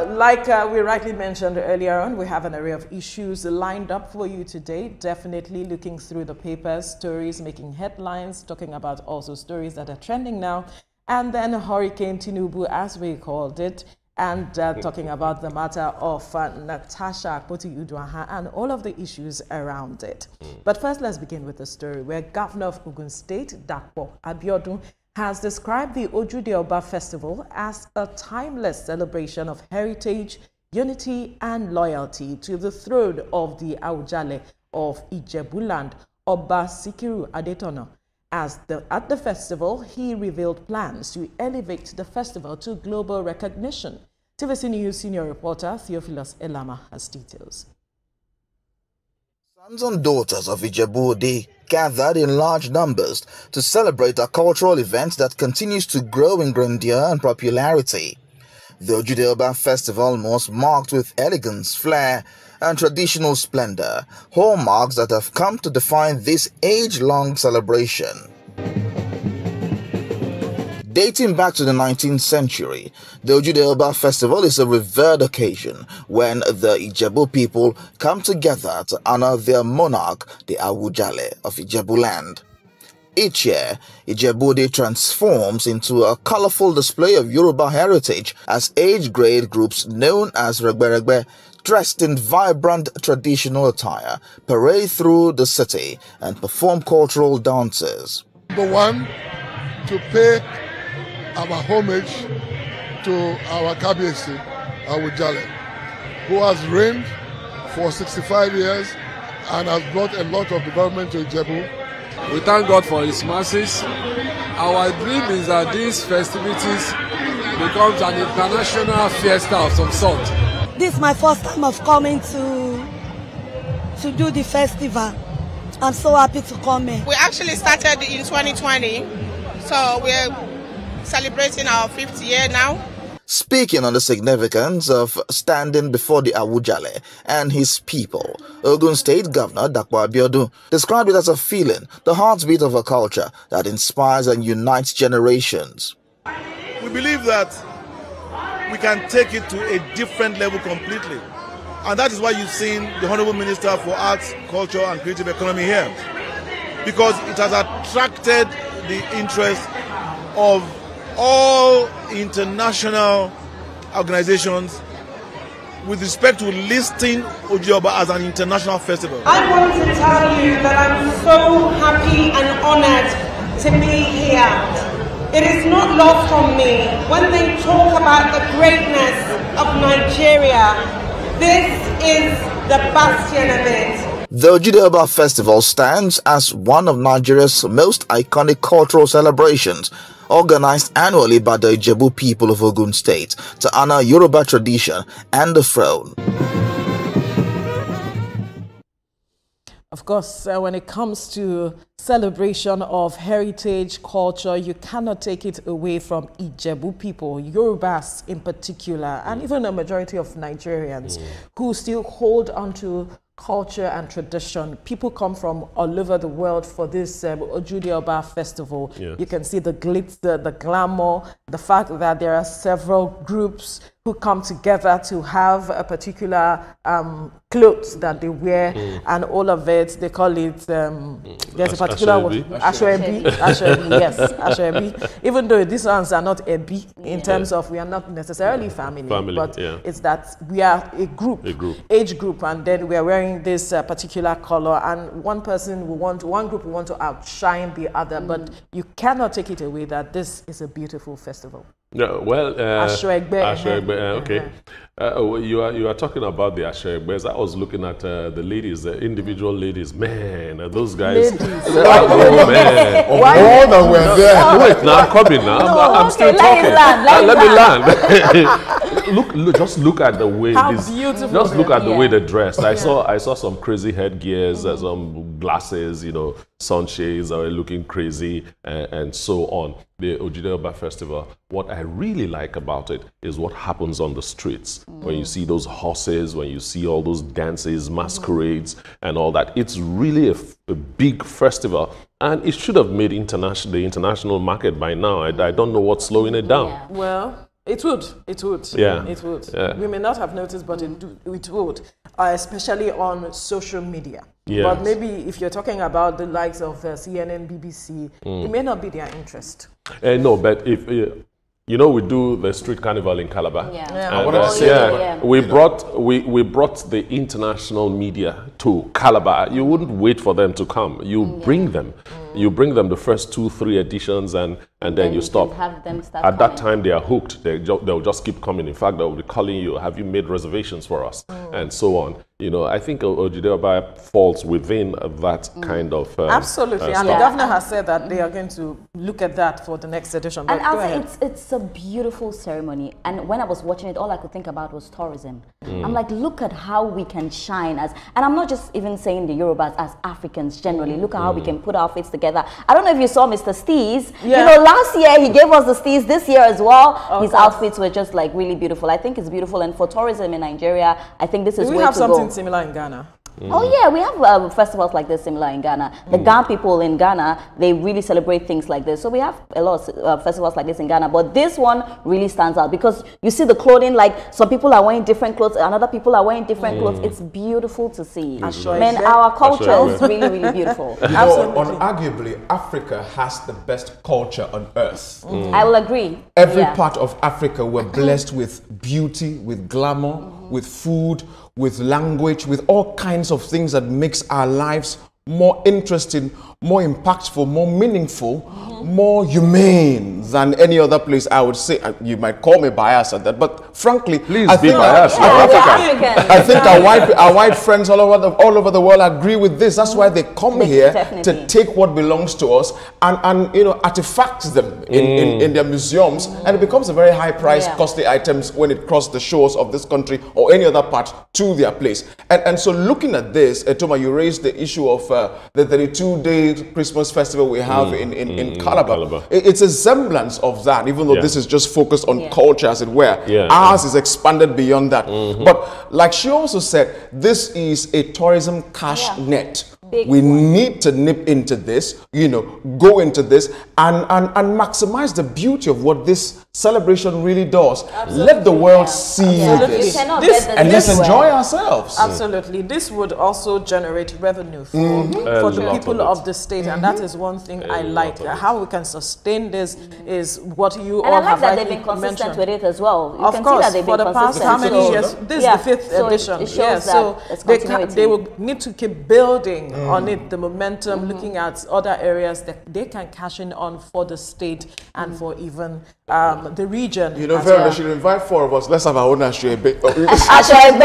Like we rightly mentioned earlier on, we have an array of issues lined up for you today. Definitely looking through the papers, stories making headlines, talking about also stories that are trending now, and then Hurricane Tinubu, as we called it, and talking about the matter of Natasha Akpoti-Uduaghan and all of the issues around it. But first, let's begin with the story where Governor of Ogun State, Dapo Abiodun, has described the Ojude Oba Festival as a timeless celebration of heritage, unity, and loyalty to the throne of the Awujale of Ijebuland, Oba Sikiru Adetono. At the festival, he revealed plans to elevate the festival to global recognition. TVC News senior reporter Theophilus Elama has details. Sons and daughters of Ijebu-Ode gathered in large numbers to celebrate a cultural event that continues to grow in grandeur and popularity. The Ojude Oba Festival was marked with elegance, flair, and traditional splendor, hallmarks that have come to define this age-long celebration. Dating back to the 19th century, the Ojude Oba Festival is a revered occasion when the Ijebu people come together to honor their monarch, the Awujale of Ijebuland. Each year, Ijebu-Ode transforms into a colorful display of Yoruba heritage as age-grade groups known as Regbe, dressed in vibrant traditional attire, parade through the city and perform cultural dances. Number one, to pay our homage to our Kabiyesi, Awujale, who has reigned for 65 years and has brought a lot of development to Ijebu. We thank God for His mercies. Our dream is that these festivities becomes an international fiesta of some sort. This is my first time of coming to do the festival. I'm so happy to come here. We actually started in 2020, so we're celebrating our 5th year now. Speaking on the significance of standing before the Awujale and his people, Ogun State Governor Dapo Abiodun described it as a feeling, the heartbeat of a culture that inspires and unites generations. We believe that we can take it to a different level completely. And that is why you've seen the Honorable Minister for Arts, Culture and Creative Economy here. Because it has attracted the interest of all international organizations with respect to listing Ojude Oba as an international festival. I want to tell you that I'm so happy and honored to be here. It is not lost on me when they talk about the greatness of Nigeria. This is the bastion of it. The Ojude Oba Festival stands as one of Nigeria's most iconic cultural celebrations, organized annually by the Ijebu people of Ogun State to honor Yoruba tradition and the throne. Of course, when it comes to celebration of heritage, culture, you cannot take it away from Ijebu people, Yorubas in particular, and even a majority of Nigerians who still hold on to culture and tradition. People come from all over the world for this Ojude Oba Festival. Yes. You can see the glitz, the glamour, the fact that there are several groups who come together to have a particular clothes that they wear, and all of it, they call it, there's a particular one, Asoebi, yes, Asoebi. Even though these ones are not Ebi in terms of we are not necessarily family, but it's that we are a group, age group, and then we are wearing this particular color, and one group will want to outshine the other, but you cannot take it away that this is a beautiful festival. Yeah, well, Asoegbe, okay. You are talking about the Asoegbes. I was looking at the ladies, the individual ladies. Man, those guys. Oh, man. More than we're there. Wait, now I'm coming now. No, I'm still talking. Let me land. look, just look at the way just look at the way they dressed. I saw some crazy headgears, some glasses, you know, sunshades are looking crazy, and so on. The Ojude Oba Festival, what I really like about it is what happens on the streets. When you see those horses, when you see all those dances, masquerades, and all that. It's really a big festival, and it should have made the international market by now. I don't know what's slowing it down. Well, It would. It would. Yeah. It would. Yeah. We may not have noticed, but it would, especially on social media. Yes. But maybe if you're talking about the likes of CNN, BBC, it may not be their interest. No, but if you know, we do the street carnival in Calabar. Yeah. We brought the international media to Calabar. You wouldn't wait for them to come. You bring them. You bring them the first 2-3 editions, and then you stop. Have them start At that time, they are hooked. They'll just keep coming. In fact, they'll be calling you, have you made reservations for us? And so on. You know, I think Ojide Oba falls within that kind of absolutely. And the governor has said that they are going to look at that for the next edition. And also, it's a beautiful ceremony. And when I was watching it, all I could think about was tourism. I'm like, look at how we can shine and I'm not just even saying the Yorubas, as Africans generally. Look at how we can put our faces together. I don't know if you saw Mr. Steez. Yeah. You know, last year he gave us the Steez. This year as well, his outfits were just like really beautiful. I think it's beautiful. And for tourism in Nigeria, I think this is where to go. We have something similar in Ghana. Oh yeah, we have festivals like this similar in Ghana. The Ghana people in Ghana, they really celebrate things like this. So we have a lot of festivals like this in Ghana. But this one really stands out because you see the clothing, like some people are wearing different clothes and other people are wearing different clothes. It's beautiful to see. Man, our culture is really, really beautiful. You know, unarguably, Africa has the best culture on earth. I will agree. Every part of Africa, we're blessed with beauty, with glamour, with food, with language, with all kinds of things that makes our lives more interesting, more impactful, more meaningful, more humane than any other place. I would say, you might call me biased at that, but frankly, please be biased. I think our white friends all over the world agree with this. That's why they come here to take what belongs to us and you know, artifacts them in their museums, and it becomes a very high price, costly items when it crosses the shores of this country or any other part to their place. And so looking at this, Toma, you raised the issue of the 32-day Christmas festival we have in Calabar. It's a semblance of that, even though this is just focused on culture, as it were. Ours is expanded beyond that. But like she also said, this is a tourism cash net. We need to nip into this, you know, go into this and maximize the beauty of what this celebration really does. Absolutely. Let the world see this. And let's enjoy ourselves. Absolutely. This would also generate revenue for the people of the state, and that is one thing I like. How we can sustain this is what you all have that they've been consistent with it as well. You of course, for the past how many years? This is the 5th edition. It shows so they will need to keep building on it, the momentum, looking at other areas that they can cash in on for the state and for even the region. You know, Vera, they should invite 4 of us. Let's have our own Ashwebe. Ashwebe.